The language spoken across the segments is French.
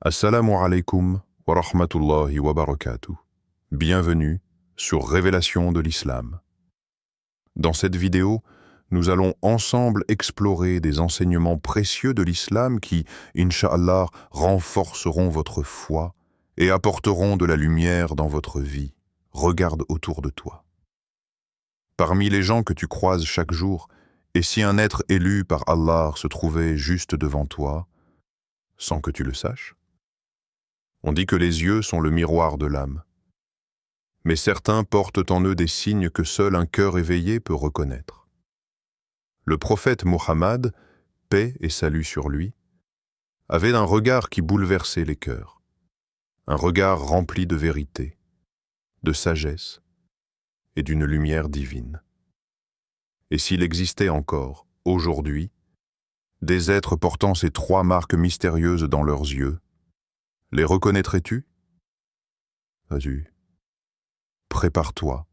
Assalamu alaikum wa rahmatullahi wa barakatuh. Bienvenue sur Révélation de l'Islam. Dans cette vidéo, nous allons ensemble explorer des enseignements précieux de l'Islam qui, Inch'Allah, renforceront votre foi et apporteront de la lumière dans votre vie. Regarde autour de toi. Parmi les gens que tu croises chaque jour, et si un être élu par Allah se trouvait juste devant toi, sans que tu le saches? On dit que les yeux sont le miroir de l'âme. Mais certains portent en eux des signes que seul un cœur éveillé peut reconnaître. Le prophète Muhammad, paix et salut sur lui, avait un regard qui bouleversait les cœurs. Un regard rempli de vérité, de sagesse et d'une lumière divine. Et s'il existait encore, aujourd'hui, des êtres portant ces trois marques mystérieuses dans leurs yeux, les reconnaîtrais-tu? Vas-y. Prépare-toi,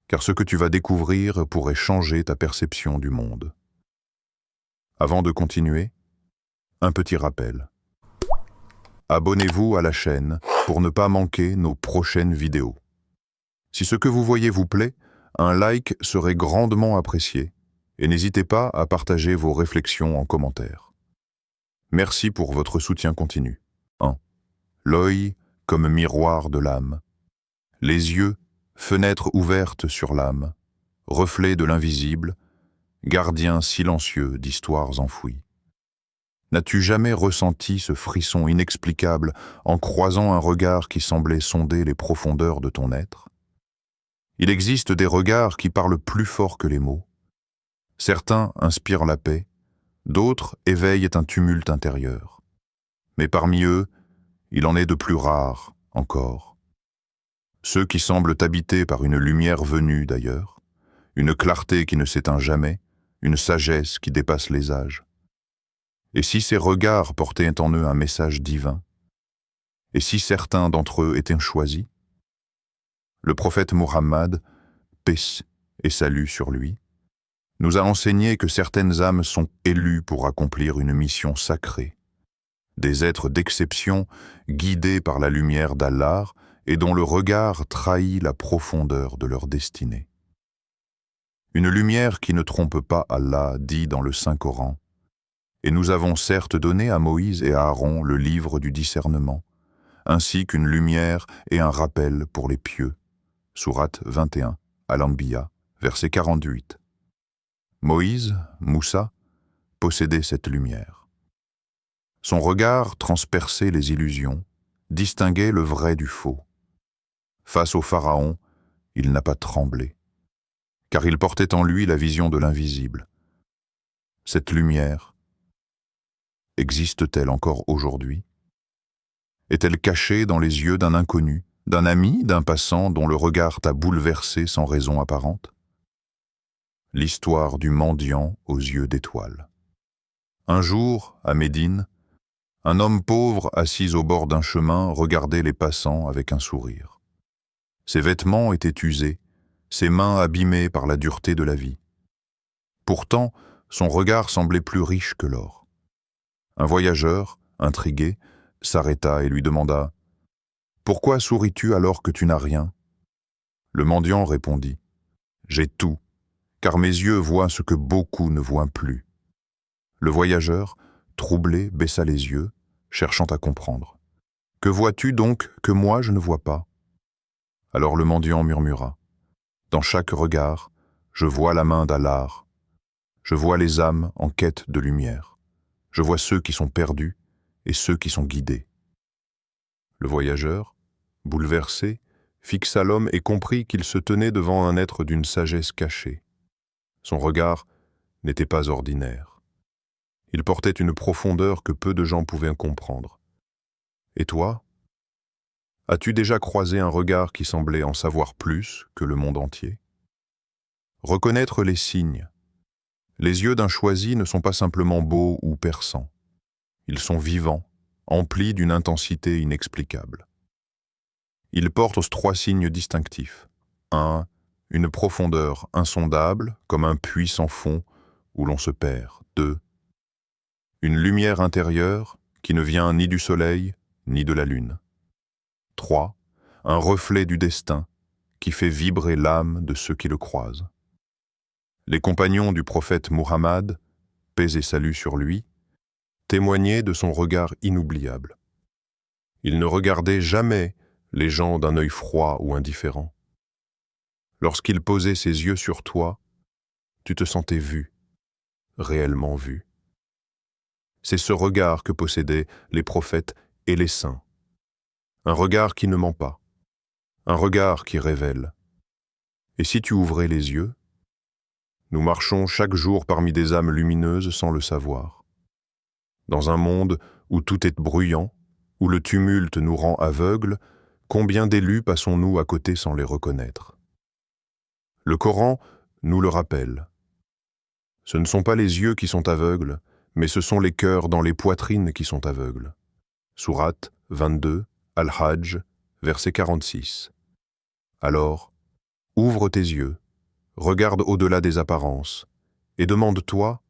car ce que tu vas découvrir pourrait changer ta perception du monde. Avant de continuer, un petit rappel. Abonnez-vous à la chaîne pour ne pas manquer nos prochaines vidéos. Si ce que vous voyez vous plaît, un like serait grandement apprécié et n'hésitez pas à partager vos réflexions en commentaire. Merci pour votre soutien continu. 1. L'œil comme miroir de l'âme. Les yeux, fenêtres ouvertes sur l'âme, reflet de l'invisible, gardien silencieux d'histoires enfouies. N'as-tu jamais ressenti ce frisson inexplicable en croisant un regard qui semblait sonder les profondeurs de ton être? Il existe des regards qui parlent plus fort que les mots. Certains inspirent la paix, d'autres éveillent un tumulte intérieur. Mais parmi eux, il en est de plus rares encore. Ceux qui semblent habités par une lumière venue d'ailleurs, une clarté qui ne s'éteint jamais, une sagesse qui dépasse les âges. Et si ces regards portaient en eux un message divin? Et si certains d'entre eux étaient choisis? Le prophète Muhammad, paix et salut sur lui, nous a enseigné que certaines âmes sont élues pour accomplir une mission sacrée. Des êtres d'exception, guidés par la lumière d'Allah et dont le regard trahit la profondeur de leur destinée. Une lumière qui ne trompe pas Allah, dit dans le Saint-Coran. Et nous avons certes donné à Moïse et à Aaron le livre du discernement, ainsi qu'une lumière et un rappel pour les pieux. Sourate 21, Al-Anbiya, verset 48. Moïse, Moussa, possédait cette lumière. Son regard transperçait les illusions, distinguait le vrai du faux. Face au Pharaon, il n'a pas tremblé, car il portait en lui la vision de l'invisible. Cette lumière, existe-t-elle encore aujourd'hui? Est-elle cachée dans les yeux d'un inconnu, d'un ami, d'un passant dont le regard t'a bouleversé sans raison apparente? L'histoire du mendiant aux yeux d'étoiles. Un jour, à Médine, un homme pauvre assis au bord d'un chemin regardait les passants avec un sourire. Ses vêtements étaient usés, ses mains abîmées par la dureté de la vie. Pourtant, son regard semblait plus riche que l'or. Un voyageur, intrigué, s'arrêta et lui demanda « Pourquoi souris-tu alors que tu n'as rien ?» Le mendiant répondit « J'ai tout, car mes yeux voient ce que beaucoup ne voient plus. » Le voyageur, troublé, baissa les yeux, cherchant à comprendre. « Que vois-tu donc que moi je ne vois pas ?» Alors le mendiant murmura « Dans chaque regard, je vois la main d'Allah. Je vois les âmes en quête de lumière. Je vois ceux qui sont perdus et ceux qui sont guidés. » Le voyageur, bouleversé, fixa l'homme et comprit qu'il se tenait devant un être d'une sagesse cachée. Son regard n'était pas ordinaire. Il portait une profondeur que peu de gens pouvaient comprendre. Et toi? As-tu déjà croisé un regard qui semblait en savoir plus que le monde entier? Reconnaître les signes. Les yeux d'un choisi ne sont pas simplement beaux ou perçants. Ils sont vivants, emplis d'une intensité inexplicable. Ils portent trois signes distinctifs. 1. Une profondeur insondable, comme un puits sans fond où l'on se perd. 2. Une lumière intérieure qui ne vient ni du soleil, ni de la lune. 3. Un reflet du destin qui fait vibrer l'âme de ceux qui le croisent. Les compagnons du prophète Muhammad, paix et salut sur lui, témoignaient de son regard inoubliable. Il ne regardait jamais les gens d'un œil froid ou indifférent. Lorsqu'il posait ses yeux sur toi, tu te sentais vu, réellement vu. C'est ce regard que possédaient les prophètes et les saints. Un regard qui ne ment pas, un regard qui révèle. Et si tu ouvrais les yeux, nous marchons chaque jour parmi des âmes lumineuses sans le savoir. Dans un monde où tout est bruyant, où le tumulte nous rend aveugles, combien d'élus passons-nous à côté sans les reconnaître? Le Coran nous le rappelle. Ce ne sont pas les yeux qui sont aveugles, mais ce sont les cœurs dans les poitrines qui sont aveugles. Sourate 22, Al-Hajj, verset 46. Alors, ouvre tes yeux, regarde au-delà des apparences, et demande-toi,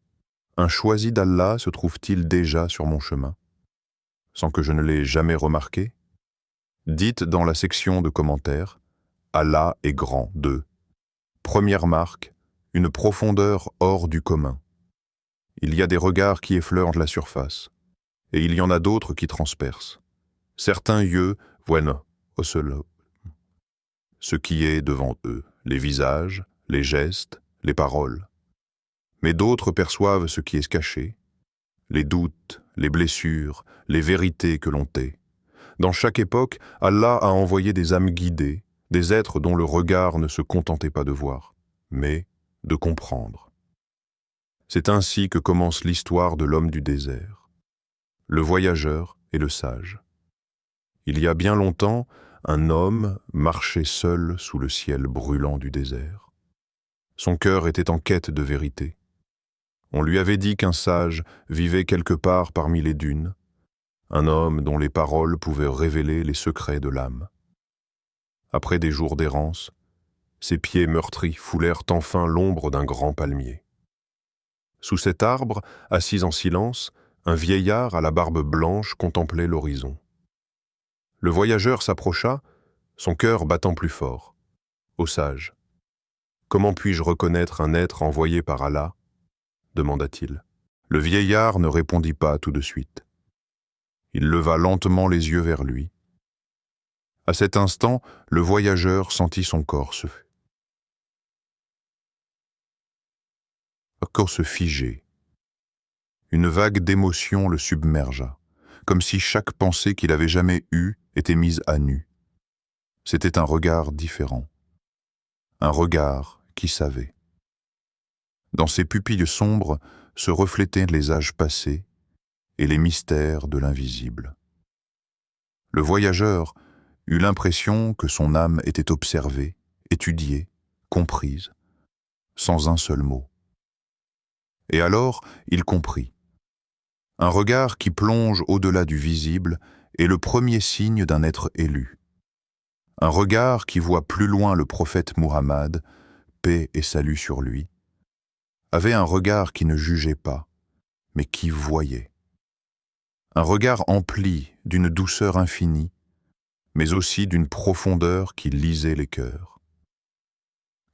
un choisi d'Allah se trouve-t-il déjà sur mon chemin, sans que je ne l'ai jamais remarqué? Dites dans la section de commentaires, Allah est grand. 2. Première marque, une profondeur hors du commun. Il y a des regards qui effleurent la surface, et il y en a d'autres qui transpercent. Certains yeux voient ce qui est devant eux, les visages, les gestes, les paroles. Mais d'autres perçoivent ce qui est caché, les doutes, les blessures, les vérités que l'on tait. Dans chaque époque, Allah a envoyé des âmes guidées, des êtres dont le regard ne se contentait pas de voir, mais de comprendre. C'est ainsi que commence l'histoire de l'homme du désert, le voyageur et le sage. Il y a bien longtemps, un homme marchait seul sous le ciel brûlant du désert. Son cœur était en quête de vérité. On lui avait dit qu'un sage vivait quelque part parmi les dunes, un homme dont les paroles pouvaient révéler les secrets de l'âme. Après des jours d'errance, ses pieds meurtris foulèrent enfin l'ombre d'un grand palmier. Sous cet arbre, assis en silence, un vieillard à la barbe blanche contemplait l'horizon. Le voyageur s'approcha, son cœur battant plus fort. Ô sage, comment puis-je reconnaître un être envoyé par Allah? Demanda-t-il. Le vieillard ne répondit pas tout de suite. Il leva lentement les yeux vers lui. À cet instant, le voyageur sentit son corps se figer. Une vague d'émotion le submergea, comme si chaque pensée qu'il avait jamais eue était mise à nu. C'était un regard différent, un regard qui savait. Dans ses pupilles sombres se reflétaient les âges passés et les mystères de l'invisible. Le voyageur eut l'impression que son âme était observée, étudiée, comprise, sans un seul mot. Et alors, il comprit. Un regard qui plonge au-delà du visible est le premier signe d'un être élu. Un regard qui voit plus loin le prophète Muhammad, paix et salut sur lui, avait un regard qui ne jugeait pas, mais qui voyait. Un regard empli d'une douceur infinie, mais aussi d'une profondeur qui lisait les cœurs.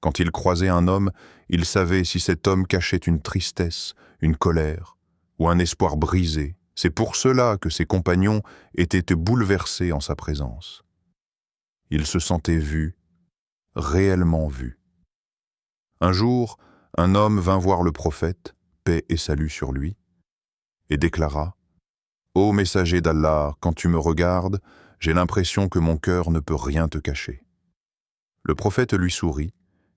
Quand il croisait un homme, il savait si cet homme cachait une tristesse, une colère ou un espoir brisé. C'est pour cela que ses compagnons étaient bouleversés en sa présence. Il se sentait vu, réellement vu. Un jour, un homme vint voir le prophète, paix et salut sur lui, et déclara « Ô messager d'Allah, quand tu me regardes, j'ai l'impression que mon cœur ne peut rien te cacher. » Le prophète lui sourit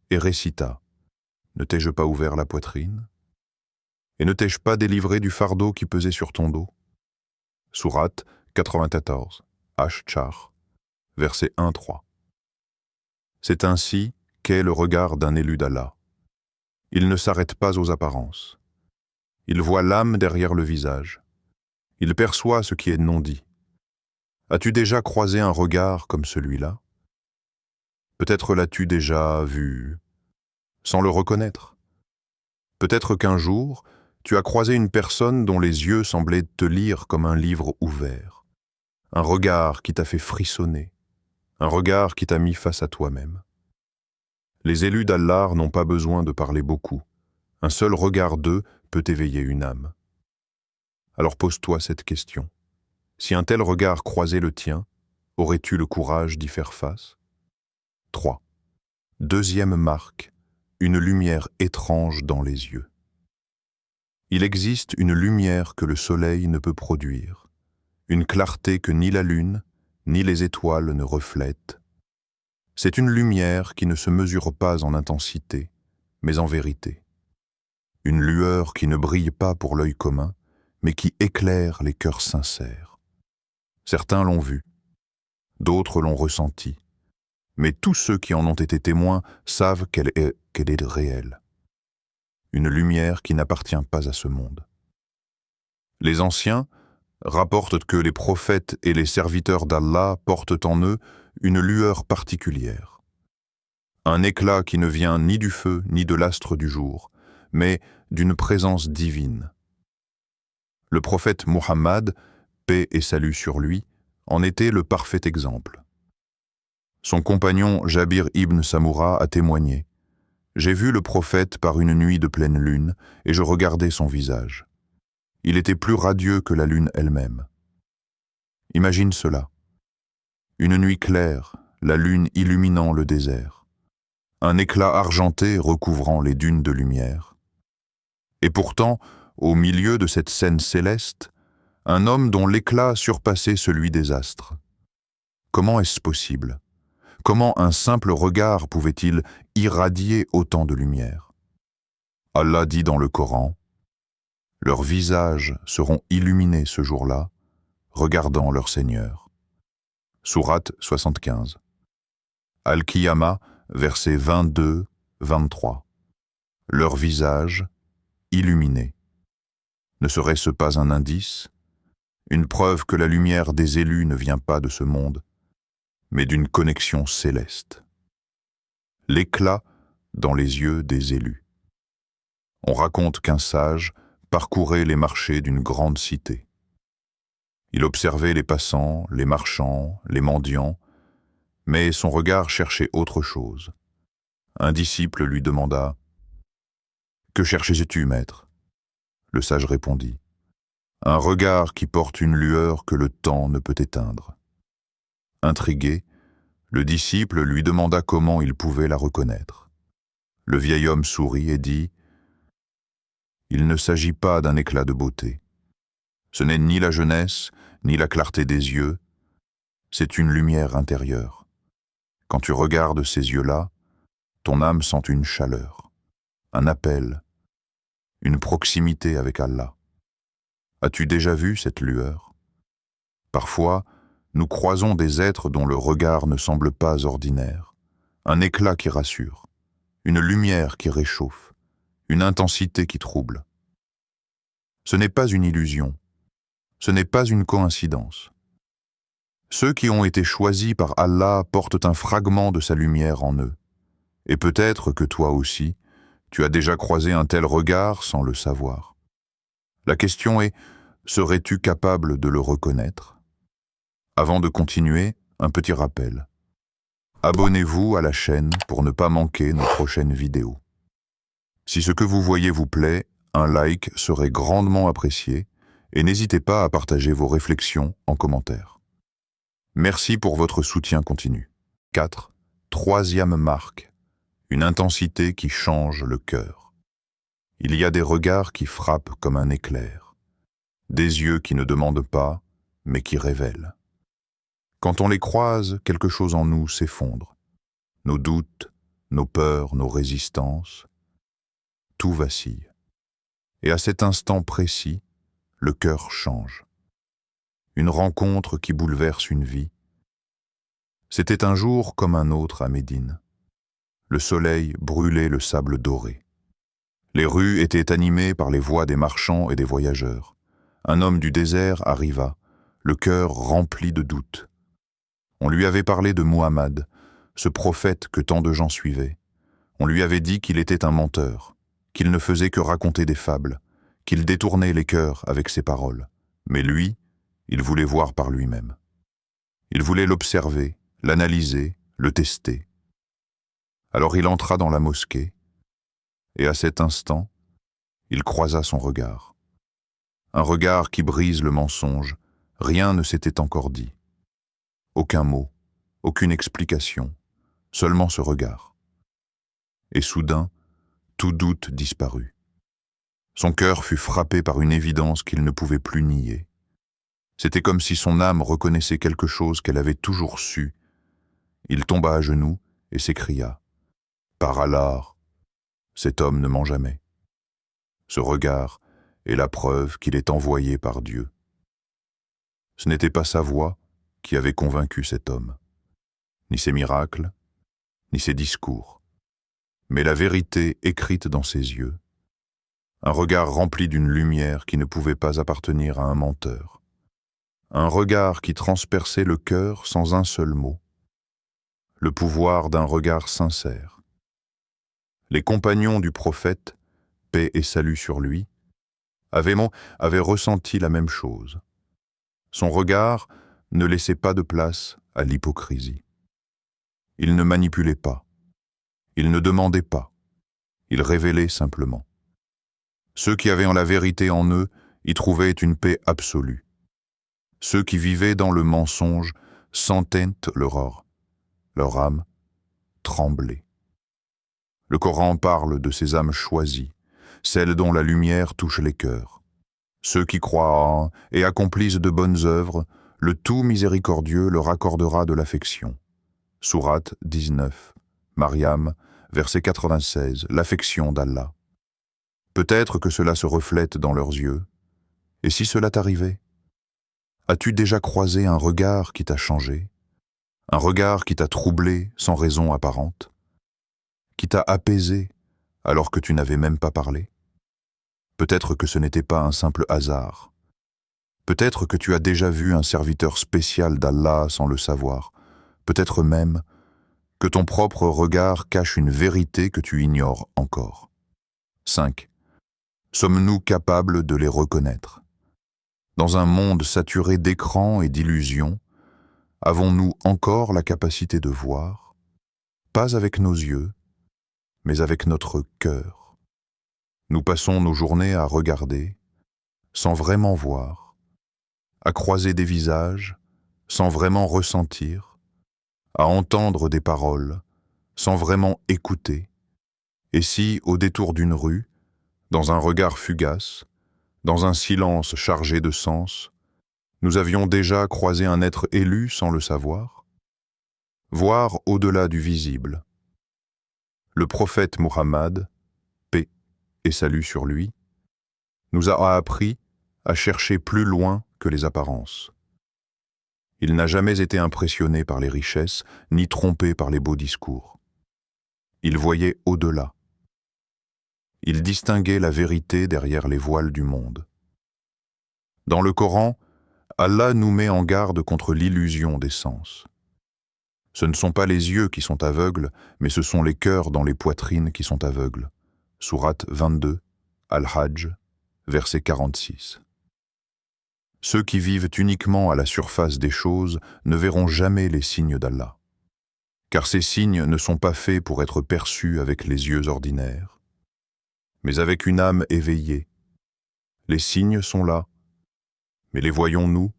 et récita « Ne t'ai-je pas ouvert la poitrine? Et ne t'ai-je pas délivré du fardeau qui pesait sur ton dos ?» Sourate 94, Ash-Char, verset 1-3. C'est ainsi qu'est le regard d'un élu d'Allah. Il ne s'arrête pas aux apparences. Il voit l'âme derrière le visage. Il perçoit ce qui est non dit. As-tu déjà croisé un regard comme celui-là? Peut-être l'as-tu déjà vu sans le reconnaître. Peut-être qu'un jour, tu as croisé une personne dont les yeux semblaient te lire comme un livre ouvert. un regard qui t'a fait frissonner, un regard qui t'a mis face à toi-même. Les élus d'Allah n'ont pas besoin de parler beaucoup. Un seul regard d'eux peut éveiller une âme. Alors pose-toi cette question. Si un tel regard croisait le tien, aurais-tu le courage d'y faire face? 3. Deuxième marque, une lumière étrange dans les yeux. Il existe une lumière que le soleil ne peut produire, une clarté que ni la lune, ni les étoiles ne reflètent. C'est une lumière qui ne se mesure pas en intensité, mais en vérité. Une lueur qui ne brille pas pour l'œil commun, mais qui éclaire les cœurs sincères. Certains l'ont vue, d'autres l'ont ressentie, mais tous ceux qui en ont été témoins savent qu'elle est réelle. Une lumière qui n'appartient pas à ce monde. Les anciens rapportent que les prophètes et les serviteurs d'Allah portent en eux une lueur particulière. Un éclat qui ne vient ni du feu ni de l'astre du jour, mais d'une présence divine. Le prophète Muhammad, paix et salut sur lui, en était le parfait exemple. Son compagnon Jabir ibn Samura a témoigné. J'ai vu le prophète par une nuit de pleine lune, et je regardais son visage. Il était plus radieux que la lune elle-même. Imagine cela. Une nuit claire, la lune illuminant le désert. Un éclat argenté recouvrant les dunes de lumière. Et pourtant, au milieu de cette scène céleste, un homme dont l'éclat surpassait celui des astres. Comment est-ce possible? Comment un simple regard pouvait-il irradier autant de lumière? Allah dit dans le Coran, « Leurs visages seront illuminés ce jour-là, regardant leur Seigneur. » Sourate 75. Al-Qiyamah, versets 22-23. Leurs visages illuminés. Ne serait-ce pas un indice, une preuve que la lumière des élus ne vient pas de ce monde, mais d'une connexion céleste? L'éclat dans les yeux des élus. On raconte qu'un sage parcourait les marchés d'une grande cité. Il observait les passants, les marchands, les mendiants, mais son regard cherchait autre chose. Un disciple lui demanda « Que cherchais-tu, maître ?» Le sage répondit « Un regard qui porte une lueur que le temps ne peut éteindre. » Intrigué, le disciple lui demanda comment il pouvait la reconnaître. Le vieil homme sourit et dit « Il ne s'agit pas d'un éclat de beauté. Ce n'est ni la jeunesse, ni la clarté des yeux, c'est une lumière intérieure. Quand tu regardes ces yeux-là, ton âme sent une chaleur, un appel, une proximité avec Allah. As-tu déjà vu cette lueur? Parfois, nous croisons des êtres dont le regard ne semble pas ordinaire, un éclat qui rassure, une lumière qui réchauffe, une intensité qui trouble. Ce n'est pas une illusion, ce n'est pas une coïncidence. Ceux qui ont été choisis par Allah portent un fragment de sa lumière en eux. Et peut-être que toi aussi, tu as déjà croisé un tel regard sans le savoir. La question est, serais-tu capable de le reconnaître? Avant de continuer, un petit rappel. Abonnez-vous à la chaîne pour ne pas manquer nos prochaines vidéos. Si ce que vous voyez vous plaît, un like serait grandement apprécié et n'hésitez pas à partager vos réflexions en commentaire. Merci pour votre soutien continu. 4. Troisième marque. Une intensité qui change le cœur. Il y a des regards qui frappent comme un éclair. Des yeux qui ne demandent pas, mais qui révèlent. Quand on les croise, quelque chose en nous s'effondre. Nos doutes, nos peurs, nos résistances, tout vacille. Et à cet instant précis, le cœur change. Une rencontre qui bouleverse une vie. C'était un jour comme un autre à Médine. Le soleil brûlait le sable doré. Les rues étaient animées par les voix des marchands et des voyageurs. Un homme du désert arriva, le cœur rempli de doutes. On lui avait parlé de Muhammad, ce prophète que tant de gens suivaient. On lui avait dit qu'il était un menteur, qu'il ne faisait que raconter des fables, qu'il détournait les cœurs avec ses paroles. Mais lui, il voulait voir par lui-même. Il voulait l'observer, l'analyser, le tester. Alors il entra dans la mosquée, et à cet instant, il croisa son regard. Un regard qui brise le mensonge, rien ne s'était encore dit. Aucun mot, aucune explication, seulement ce regard. Et soudain, tout doute disparut. Son cœur fut frappé par une évidence qu'il ne pouvait plus nier. C'était comme si son âme reconnaissait quelque chose qu'elle avait toujours su. Il tomba à genoux et s'écria « Par Allah, cet homme ne ment jamais. » Ce regard est la preuve qu'il est envoyé par Dieu. Ce n'était pas sa voix qui avait convaincu cet homme, ni ses miracles, ni ses discours, mais la vérité écrite dans ses yeux, un regard rempli d'une lumière qui ne pouvait pas appartenir à un menteur, un regard qui transperçait le cœur sans un seul mot, le pouvoir d'un regard sincère. Les compagnons du prophète, paix et salut sur lui, avaient ressenti la même chose. Son regard ne laissait pas de place à l'hypocrisie. Il ne manipulait pas, il ne demandait pas, il révélait simplement. Ceux qui avaient en la vérité en eux y trouvaient une paix absolue. Ceux qui vivaient dans le mensonge sentaient leur âme tremblait. Le Coran parle de ces âmes choisies, celles dont la lumière touche les cœurs. Ceux qui croient en et accomplissent de bonnes œuvres, le tout miséricordieux leur accordera de l'affection. Sourate 19, Mariam, verset 96, l'affection d'Allah. Peut-être que cela se reflète dans leurs yeux. Et si cela t'arrivait? As-tu déjà croisé un regard qui t'a changé? Un regard qui t'a troublé sans raison apparente? Qui t'a apaisé alors que tu n'avais même pas parlé? Peut-être que ce n'était pas un simple hasard. Peut-être que tu as déjà vu un serviteur spécial d'Allah sans le savoir. Peut-être même que ton propre regard cache une vérité que tu ignores encore. 5. Sommes-nous capables de les reconnaître? Dans un monde saturé d'écrans et d'illusions, avons-nous encore la capacité de voir, pas avec nos yeux, mais avec notre cœur? Nous passons nos journées à regarder, sans vraiment voir, à croiser des visages, sans vraiment ressentir, à entendre des paroles, sans vraiment écouter. Et si, au détour d'une rue, dans un regard fugace, dans un silence chargé de sens, nous avions déjà croisé un être élu sans le savoir? Voir au-delà du visible. Le prophète Muhammad, paix et salut sur lui, nous a appris à chercher plus loin que les apparences. Il n'a jamais été impressionné par les richesses, ni trompé par les beaux discours. Il voyait au-delà. Il distinguait la vérité derrière les voiles du monde. Dans le Coran, Allah nous met en garde contre l'illusion des sens. Ce ne sont pas les yeux qui sont aveugles, mais ce sont les cœurs dans les poitrines qui sont aveugles. Sourate 22, Al-Hajj, verset 46. Ceux qui vivent uniquement à la surface des choses ne verront jamais les signes d'Allah. Car ces signes ne sont pas faits pour être perçus avec les yeux ordinaires, mais avec une âme éveillée. Les signes sont là, mais les voyons-nous?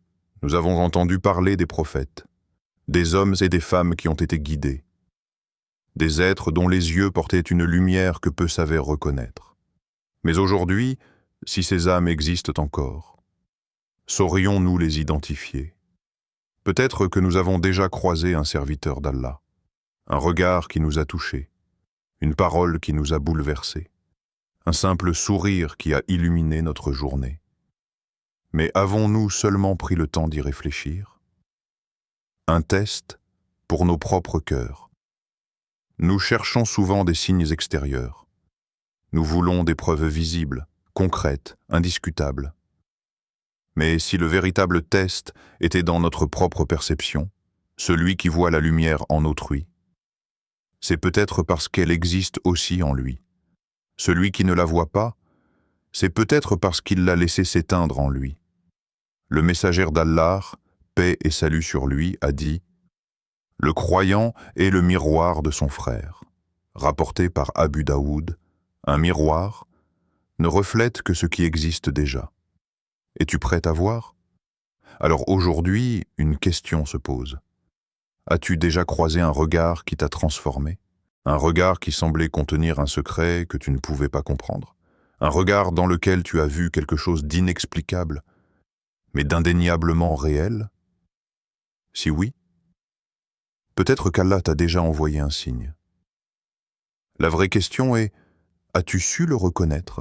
Nous avons entendu parler des prophètes, des hommes et des femmes qui ont été guidés, des êtres dont les yeux portaient une lumière que peu savaient reconnaître. Mais aujourd'hui, si ces âmes existent encore, saurions-nous les identifier? Peut-être que nous avons déjà croisé un serviteur d'Allah, un regard qui nous a touchés, une parole qui nous a bouleversés, un simple sourire qui a illuminé notre journée. Mais avons-nous seulement pris le temps d'y réfléchir? Un test pour nos propres cœurs. Nous cherchons souvent des signes extérieurs. Nous voulons des preuves visibles, concrètes, indiscutables. Mais si le véritable test était dans notre propre perception, celui qui voit la lumière en autrui, c'est peut-être parce qu'elle existe aussi en lui. Celui qui ne la voit pas, c'est peut-être parce qu'il l'a laissé s'éteindre en lui. Le messager d'Allah, paix et salut sur lui, a dit « Le croyant est le miroir de son frère ». Rapporté par Abu Daoud, un miroir ne reflète que ce qui existe déjà. Es-tu prêt à voir? Alors aujourd'hui, une question se pose. As-tu déjà croisé un regard qui t'a transformé? Un regard qui semblait contenir un secret que tu ne pouvais pas comprendre? Un regard dans lequel tu as vu quelque chose d'inexplicable, mais d'indéniablement réel? Si oui, peut-être qu'Allah t'a déjà envoyé un signe. La vraie question est, as-tu su le reconnaître?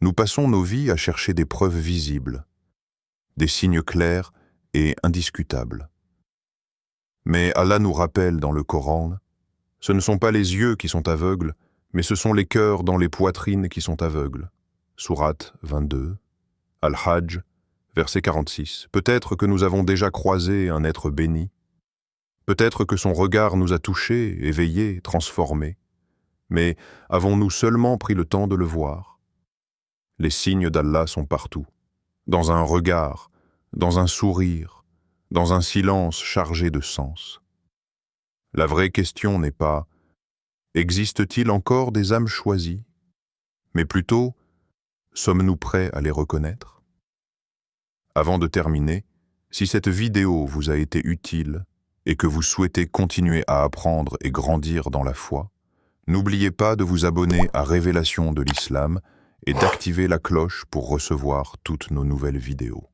Nous passons nos vies à chercher des preuves visibles, des signes clairs et indiscutables. Mais Allah nous rappelle dans le Coran, ce ne sont pas les yeux qui sont aveugles, mais ce sont les cœurs dans les poitrines qui sont aveugles. Sourate 22, Al-Hajj, verset 46. Peut-être que nous avons déjà croisé un être béni. Peut-être que son regard nous a touchés, éveillés, transformés. Mais avons-nous seulement pris le temps de le voir? Les signes d'Allah sont partout, dans un regard, dans un sourire, dans un silence chargé de sens. La vraie question n'est pas « Existe-t-il encore des âmes choisies ?» mais plutôt « Sommes-nous prêts à les reconnaître ?» Avant de terminer, si cette vidéo vous a été utile et que vous souhaitez continuer à apprendre et grandir dans la foi, n'oubliez pas de vous abonner à Révélation de l'Islam et d'activer la cloche pour recevoir toutes nos nouvelles vidéos.